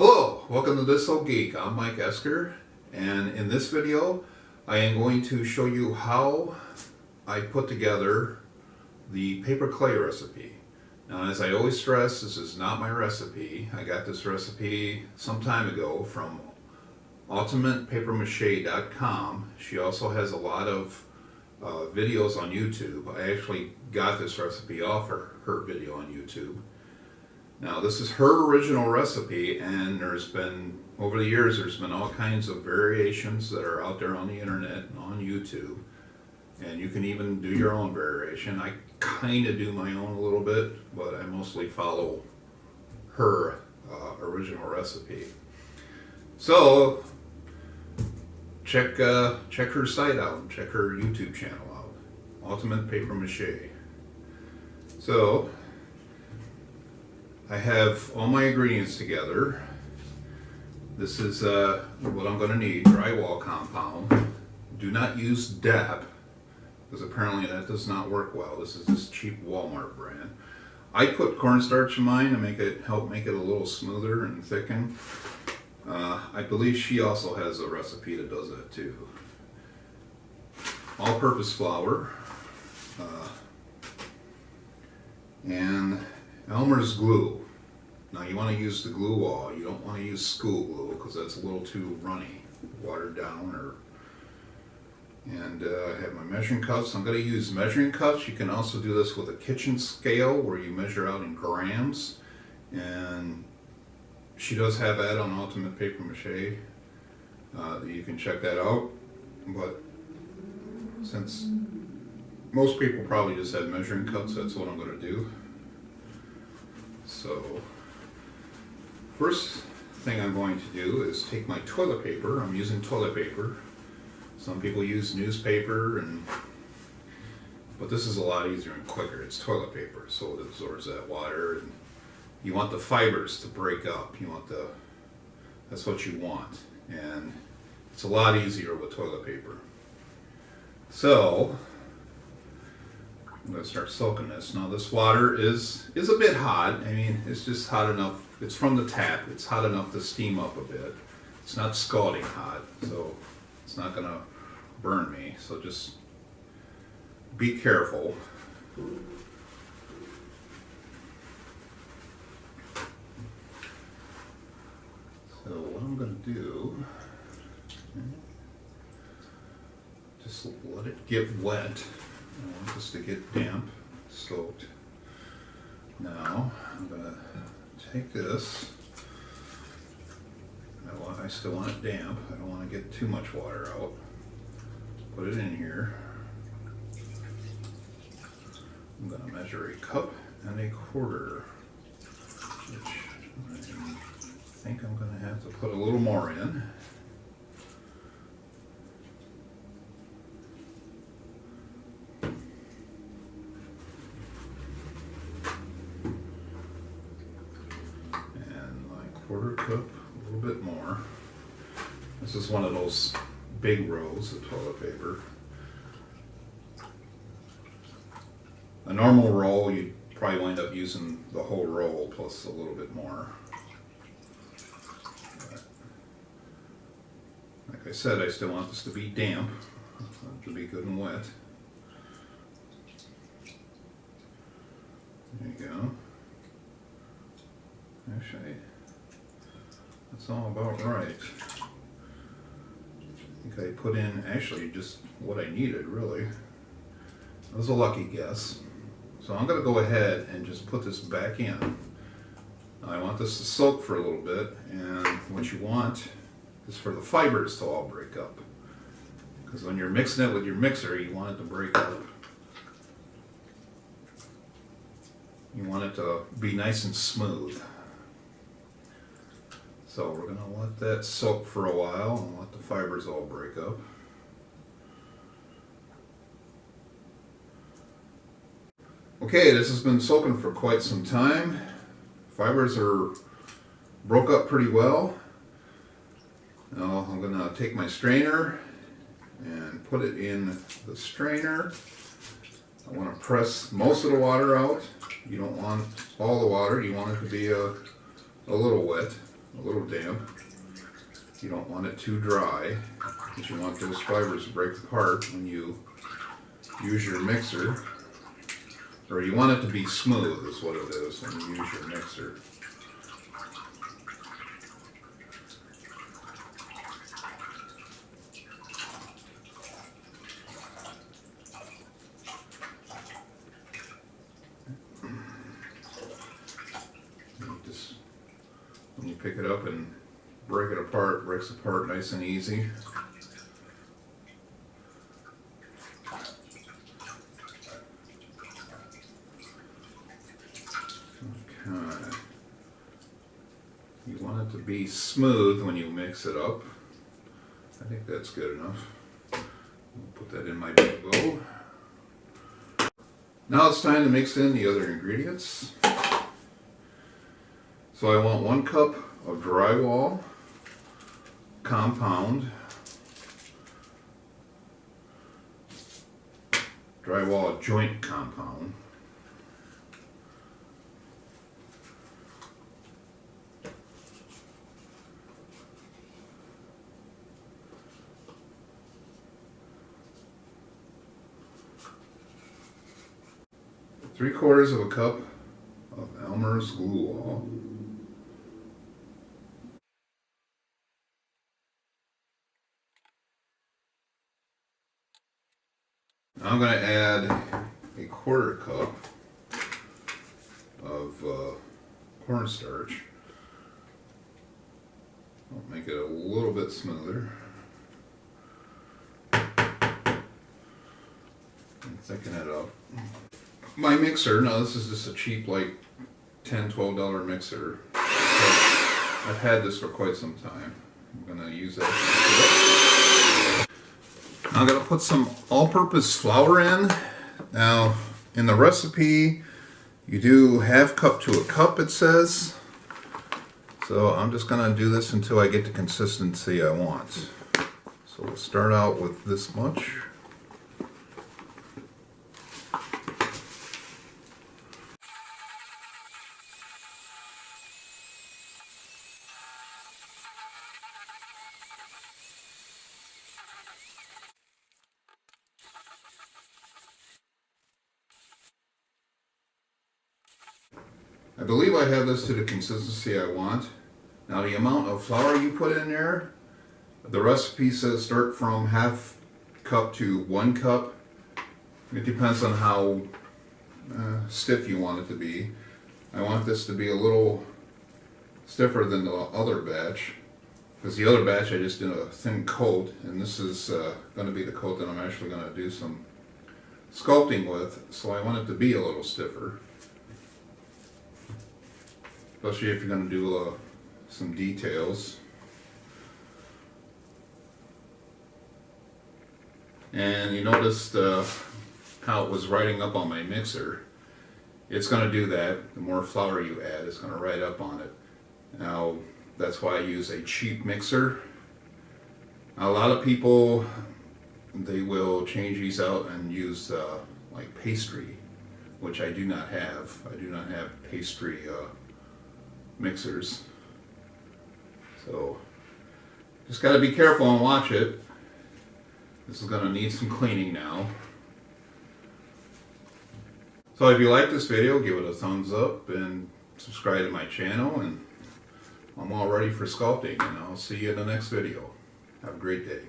Hello, welcome to This Old Geek. I'm Mike Esker, and in this video I am going to show you how I put together the paper clay recipe. Now, as I always stress, this is not my recipe. I got this recipe some time ago from ultimatepapermache.com. She also has a lot of videos on YouTube. I actually got this recipe off her video on YouTube. Now, this is her original recipe, and over the years, there's been all kinds of variations that are out there on the internet and on YouTube. And you can even do your own variation. I kind of do my own a little bit, but I mostly follow her original recipe. So, check her site out, check her YouTube channel out, Ultimate Paper Mache. So, I have all my ingredients together. This is what I'm going to need: drywall compound. Do not use DAP, because apparently that does not work well. This is this cheap Walmart brand. I put cornstarch in mine to help make it a little smoother and thicken. I believe she also has a recipe that does that too. All-purpose flour. And Elmer's glue. Now, you want to use the glue wall. You don't want to use school glue because that's a little too runny, watered down. And I have my measuring cups. I'm going to use measuring cups. You can also do this with a kitchen scale where you measure out in grams. And she does have that on Ultimate Paper Mache. You can check that out. But since most people probably just have measuring cups, that's what I'm going to do. So, first thing I'm going to do is take my toilet paper. I'm using toilet paper. Some people use newspaper, but this is a lot easier and quicker. It's toilet paper, so it absorbs that water. And you want the fibers to break up. That's what you want. And it's a lot easier with toilet paper. So, I'm going to start soaking this. Now, this water is a bit hot. I mean, it's just hot enough. It's from the tap. It's hot enough to steam up a bit. It's not scalding hot, so it's not going to burn me. So just be careful. So what I'm going to do, just let it get wet. I want this to get damp, soaked. Now, I'm going to take this. I still want it damp. I don't want to get too much water out. Put it in here. I'm going to measure a cup and a quarter, which I think I'm going to have to put a little more in. Quarter cup, a little bit more. This is one of those big rolls of toilet paper. A normal roll, you'd probably wind up using the whole roll plus a little bit more. But like I said, I still want this to be damp, to be good and wet. There you go. Actually, that's all about right. I think I put in actually just what I needed, really. That was a lucky guess. So I'm going to go ahead and just put this back in. Now, I want this to soak for a little bit, and what you want is for the fibers to all break up. Because when you're mixing it with your mixer, you want it to break up. You want it to be nice and smooth. So we're going to let that soak for a while and let the fibers all break up. Okay, this has been soaking for quite some time. Fibers are broke up pretty well. Now I'm going to take my strainer and put it in the strainer. I want to press most of the water out. You don't want all the water. You want it to be a little wet. a little damp. You don't want it too dry, because you want those fibers to break apart when you use your mixer. Or you want it to be smooth is what it is when you use your mixer. When you pick it up and break it apart, it breaks apart nice and easy. Okay. You want it to be smooth when you mix it up. I think that's good enough. I'll put that in my big bowl. Now it's time to mix in the other ingredients. So I want 1 cup of drywall compound, drywall joint compound, ¾ cup of Elmer's glue wall, I'm going to add ¼ cup of cornstarch. I'll make it a little bit smoother. And thicken it up. My mixer, now this is just a cheap like $10, $12 mixer. So I've had this for quite some time. I'm going to use that. I'm going to put some all-purpose flour in. Now, in the recipe, you do ½ cup to a cup, it says. So I'm just going to do this until I get the consistency I want. So we'll start out with this much. I believe I have this to the consistency I want. Now the amount of flour you put in there, the recipe says start from ½ cup to 1 cup. It depends on how stiff you want it to be. I want this to be a little stiffer than the other batch, because the other batch I just did a thin coat, and this is going to be the coat that I'm actually going to do some sculpting with, so I want it to be a little stiffer. Especially if you're going to do some details. And you noticed how it was writing up on my mixer. It's going to do that. The more flour you add, it's going to write up on it. Now, that's why I use a cheap mixer. Now, a lot of people, they will change these out and use like pastry, which I do not have. I do not have pastry mixers. So just got to be careful and watch it. This is going to need some cleaning now. So if you like this video, give it a thumbs up and subscribe to my channel, and I'm all ready for sculpting, and I'll see you in the next video. Have a great day.